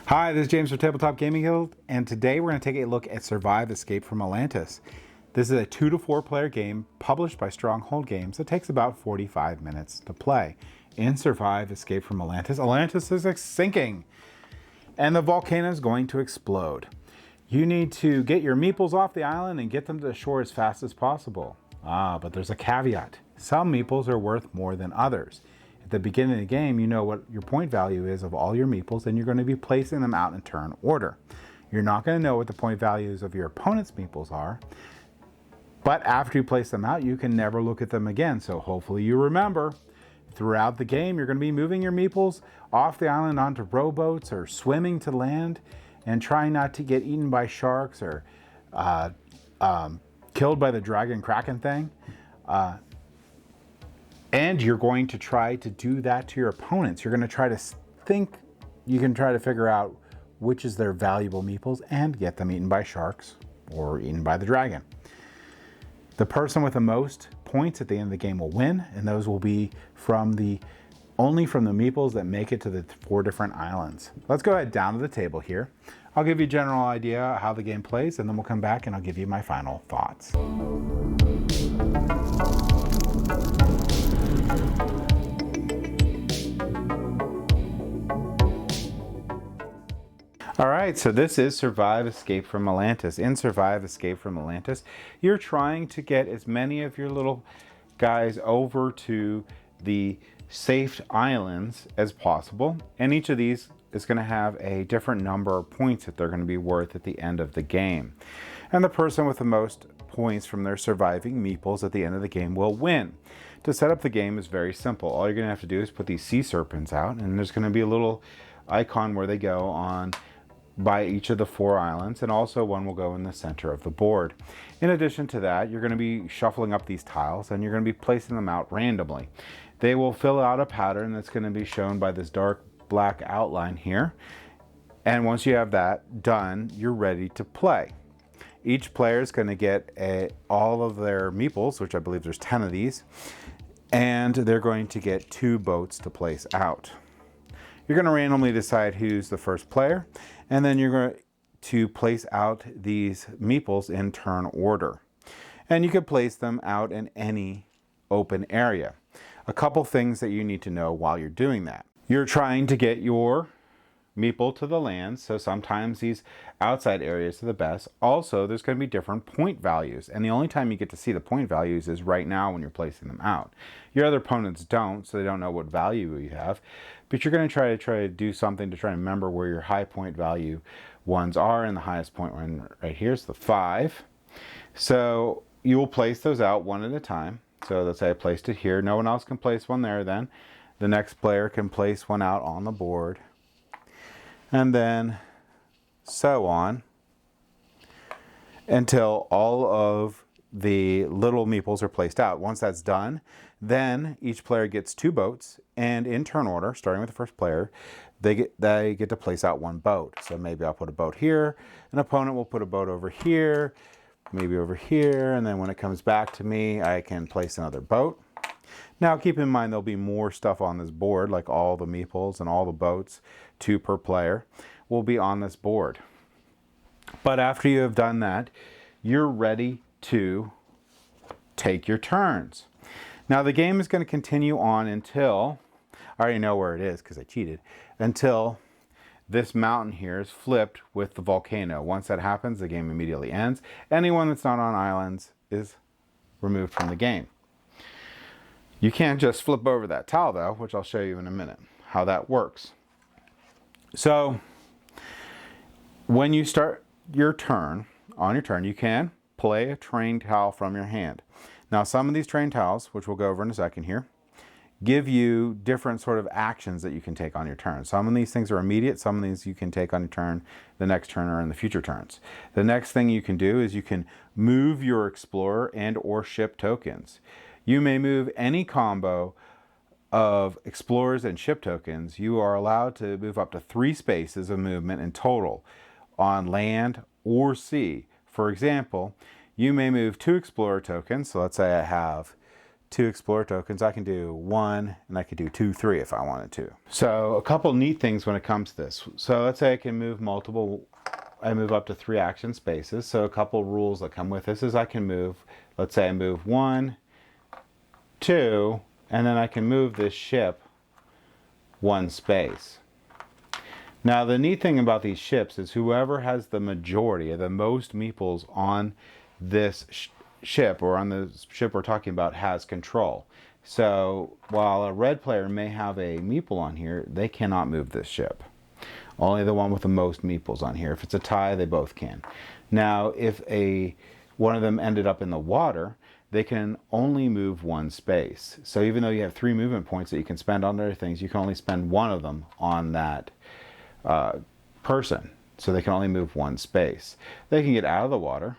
Hi, this is James from Tabletop Gaming Guild, and today we're going to take a look at Survive Escape from Atlantis. This is a 2 to 4 player game published by Stronghold Games. It takes about 45 minutes to play. In Survive Escape from Atlantis, Atlantis is sinking, and the volcano is going to explode. You need to get your meeples off the island and get them to the shore as fast as possible. But there's a caveat. Some meeples are worth more than others. At the beginning of the game, you know what your point value is of all your meeples, and you're going to be placing them out in turn order. You're not going to know what the point values of your opponent's meeples are, but after you place them out, you can never look at them again. So hopefully you remember, throughout the game, you're going to be moving your meeples off the island onto rowboats or swimming to land and trying not to get eaten by sharks or killed by the dragon kraken thing. And you're going to try to do that to your opponents. You're going to try to think, you can try to figure out which is their valuable meeples and get them eaten by sharks or eaten by the dragon. The person with the most points at the end of the game will win, and those will be only from the meeples that make it to the 4 different islands. Let's go ahead down to the table here. I'll give you a general idea how the game plays, and then we'll come back and I'll give you my final thoughts. Alright, so this is Survive Escape from Atlantis. In Survive Escape from Atlantis, you're trying to get as many of your little guys over to the safe islands as possible. And each of these is going to have a different number of points that they're going to be worth at the end of the game. And the person with the most points from their surviving meeples at the end of the game will win. To set up the game is very simple. All you're going to have to do is put these sea serpents out, and there's going to be a little icon where they go on by each of the 4 islands, and also one will go in the center of the board. In addition to that, you're going to be shuffling up these tiles and you're going to be placing them out randomly. They will fill out a pattern that's going to be shown by this dark black outline here. And once you have that done, you're ready to play. Each player is going to get all of their meeples, which I believe there's 10 of these, and they're going to get 2 boats to place out. You're going to randomly decide who's the first player, and then you're going to place out these meeples in turn order. And you could place them out in any open area. A couple things that you need to know while you're doing that. You're trying to get your meeple to the land, so sometimes these outside areas are the best. Also, there's going to be different point values, and the only time you get to see the point values is right now when you're placing them out. Your other opponents don't, so they don't know what value you have, but you're going to try to do something to try and remember where your high point value ones are, and the highest point one right here is the 5. So you will place those out one at a time. So let's say I placed it here. No one else can place one there then. The next player can place one out on the board, and then so on until all of the little meeples are placed out. Once that's done, then each player gets 2 boats, and in turn order, starting with the first player, they get to place out 1 boat. So maybe I'll put a boat here, an opponent will put a boat over here, maybe over here, and then when it comes back to me, I can place another boat. Now keep in mind there'll be more stuff on this board, like all the meeples and all the boats, 2 per player, will be on this board. But after you have done that, you're ready to take your turns. Now the game is going to continue on until, I already know where it is because I cheated, until this mountain here is flipped with the volcano. Once that happens, the game immediately ends. Anyone that's not on islands is removed from the game. You can't just flip over that tile though, which I'll show you in a minute how that works. So when you start your turn, on your turn, you can play a train tile from your hand. Now some of these train tiles, which we'll go over in a second here, give you different sort of actions that you can take on your turn. Some of these things are immediate, some of these you can take on your turn, the next turn, or in the future turns. The next thing you can do is you can move your explorer and or ship tokens. You may move any combo of explorers and ship tokens. You are allowed to move up to 3 spaces of movement in total on land or sea. For example, you may move 2 explorer tokens. So let's say I have 2 explorer tokens. I can do 1, and I could do 2, 3 if I wanted to. So a couple neat things when it comes to this. So let's say I can move I move up to 3 action spaces. So a couple rules that come with this is I can move, let's say I move 1, 2, and then I can move this ship 1 space. Now the neat thing about these ships is whoever has the majority, the most meeples on this ship, or on the ship we're talking about, has control. So while a red player may have a meeple on here, they cannot move this ship. Only the one with the most meeples on here. If it's a tie, they both can. Now if one of them ended up in the water, they can only move 1 space. So even though you have 3 movement points that you can spend on other things, you can only spend 1 of them on that person. So they can only move 1 space. They can get out of the water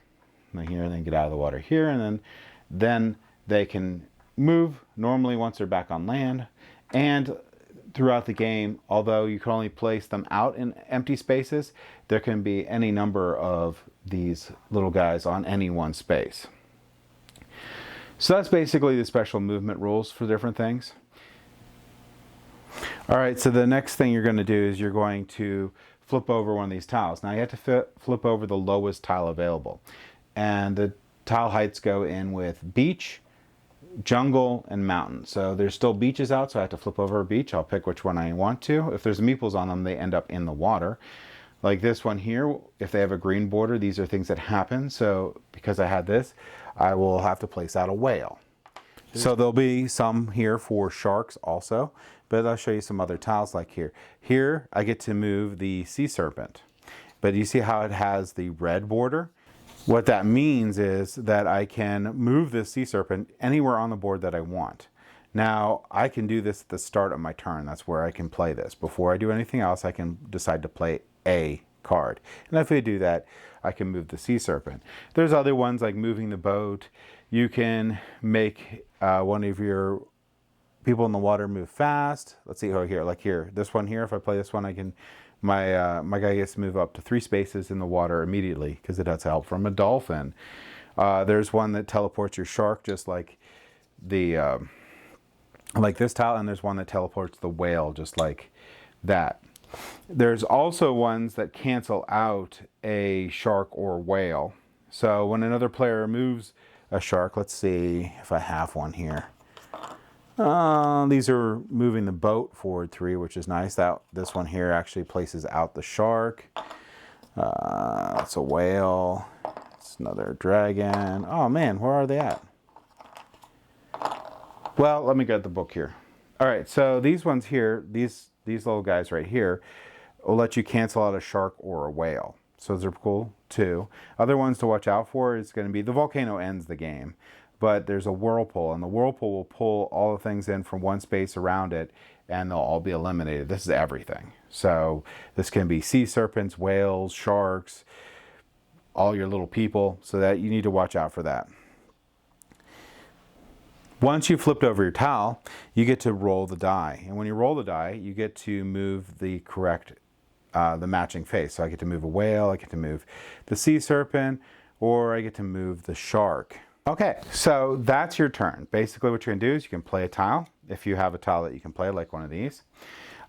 here, and then get out of the water here, and then they can move normally once they're back on land. And throughout the game, although you can only place them out in empty spaces, there can be any number of these little guys on any 1 space. So that's basically the special movement rules for different things. Alright, so the next thing you're going to do is you're going to flip over one of these tiles. Now you have to flip over the lowest tile available. And the tile heights go in with beach, jungle, and mountain. So there's still beaches out, so I have to flip over a beach. I'll pick which one I want to. If there's meeples on them, they end up in the water. Like this one here, if they have a green border, these are things that happen. So because I had this, I will have to place out a whale. So there'll be some here for sharks also, but I'll show you some other tiles like here. Here I get to move the sea serpent, but you see how it has the red border? What that means is that I can move this sea serpent anywhere on the board that I want. Now I can do this at the start of my turn. That's where I can play this. Before I do anything else, I can decide to play a card. And if I do that, I can move the sea serpent. There's other ones like moving the boat. You can make one of your people in the water move fast. Let's see, oh here, like here, this one here, if I play this one, I can, my guy gets to move up to 3 spaces in the water immediately because it has help from a dolphin. There's one that teleports your shark just like the like this tile, and there's one that teleports the whale just like that. There's also ones that cancel out a shark or whale. So when another player moves a shark, let's see if I have one here. These are moving the boat forward 3, which is nice. This one here actually places out the shark. It's a whale. It's another dragon. Oh man, where are they at? Well, let me get the book here. All right, so these ones here, these little guys right here, will let you cancel out a shark or a whale. So those are cool too. Other ones to watch out for is going to be the volcano ends the game. But there's a whirlpool, and the whirlpool will pull all the things in from 1 space around it, and they'll all be eliminated. This is everything. So this can be sea serpents, whales, sharks, all your little people, so that you need to watch out for that. Once you've flipped over your towel, you get to roll the die. And when you roll the die, you get to move the correct, the matching face. So I get to move a whale, I get to move the sea serpent, or I get to move the shark. Okay, so that's your turn. Basically what you're going to do is you can play a tile. If you have a tile that you can play, like one of these.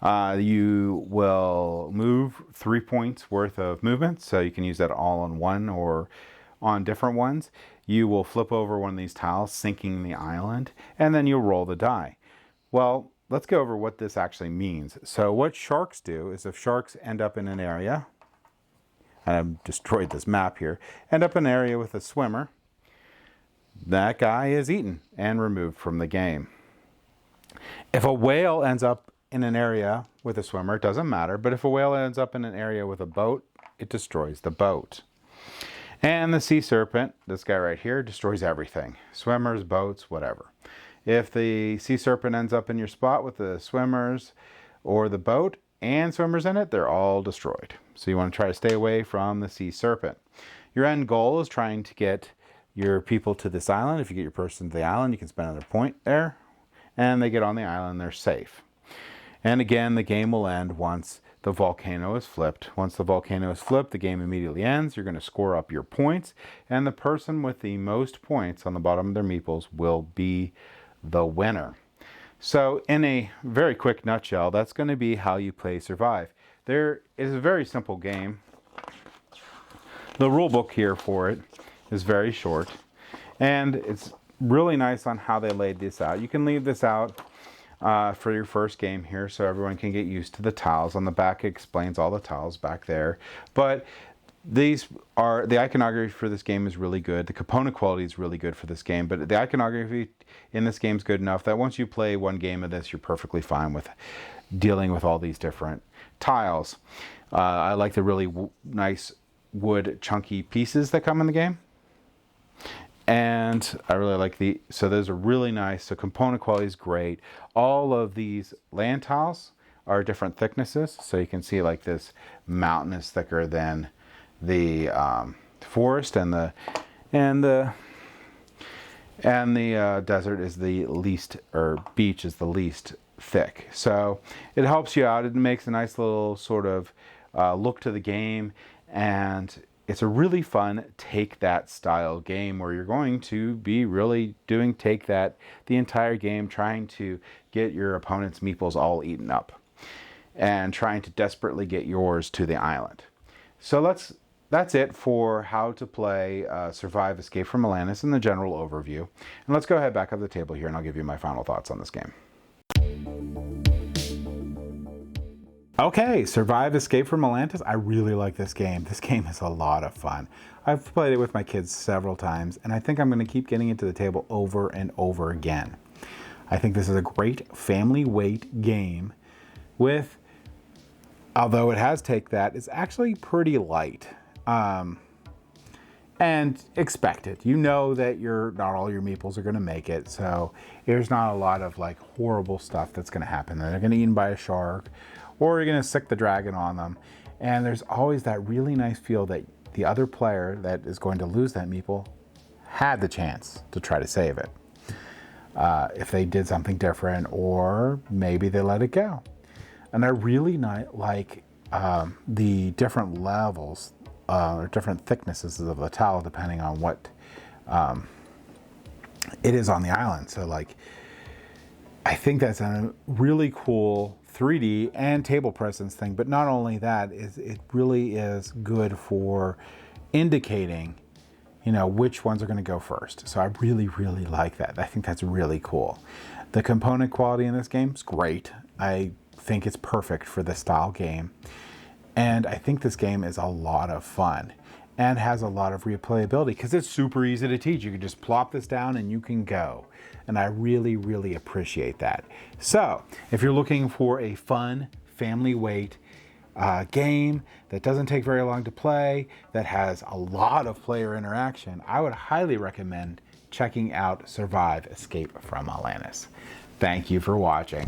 You will move 3 points worth of movement, so you can use that all on one or on different ones. You will flip over one of these tiles, sinking the island, and then you'll roll the die. Well, let's go over what this actually means. So what sharks do is if sharks end up in an area, and I've destroyed this map here, end up in an area with a swimmer, that guy is eaten and removed from the game. If a whale ends up in an area with a swimmer, it doesn't matter, but if a whale ends up in an area with a boat, it destroys the boat. And the sea serpent, this guy right here, destroys everything. Swimmers, boats, whatever. If the sea serpent ends up in your spot with the swimmers or the boat and swimmers in it, they're all destroyed. So you want to try to stay away from the sea serpent. Your end goal is trying to get your people to this island. If you get your person to the island, you can spend another point there. And they get on the island, they're safe. And again, the game will end once the volcano is flipped. Once the volcano is flipped, the game immediately ends. You're going to score up your points, and the person with the most points on the bottom of their meeples will be the winner. So in a very quick nutshell, that's going to be how you play Survive. There is a very simple game. The rule book here for it is very short, and it's really nice on how they laid this out. You can leave this out for your first game here so everyone can get used to the tiles. On the back it explains all the tiles back there, but the iconography for this game is really good. The component quality is really good for this game, but the iconography in this game is good enough that once you play one game of this, you're perfectly fine with dealing with all these different tiles. I like the really nice wood chunky pieces that come in the game, and I really like so those are really nice. So component quality is great. All of these land tiles are different thicknesses, so you can see like this mountain is thicker than the forest, and the desert is the least, or beach is the least thick. So it helps you out. It makes a nice little sort of look to the game, and it's a really fun take that style game where you're going to be really doing take that the entire game, trying to get your opponent's meeples all eaten up and trying to desperately get yours to the island. So that's it for how to play Survive Escape from Atlantis in the general overview. And let's go ahead back up the table here and I'll give you my final thoughts on this game. Okay, Survive Escape from Atlantis. I really like this game. This game is a lot of fun. I've played it with my kids several times, and I think I'm going to keep getting it to the table over and over again. I think this is a great family weight game with, although it has take that, it's actually pretty light. And expected. You know that not all your meeples are going to make it, so there's not a lot of like horrible stuff that's going to happen. They're going to get eaten by a shark, or you're going to sick the dragon on them. And there's always that really nice feel that the other player that is going to lose that meeple had the chance to try to save it. If they did something different, or maybe they let it go. And I really like the different levels or different thicknesses of the tile depending on what it is on the island. So like, I think that's a really cool 3D and table presence thing, but not only that, it really is good for indicating, you know, which ones are going to go first. So I really, really like that. I think that's really cool. The component quality in this game is great. I think it's perfect for this style game. And I think this game is a lot of fun and has a lot of replayability because it's super easy to teach. You can just plop this down and you can go. And I really, really appreciate that. So if you're looking for a fun family weight game that doesn't take very long to play, that has a lot of player interaction, I would highly recommend checking out Survive Escape from Atlantis. Thank you for watching.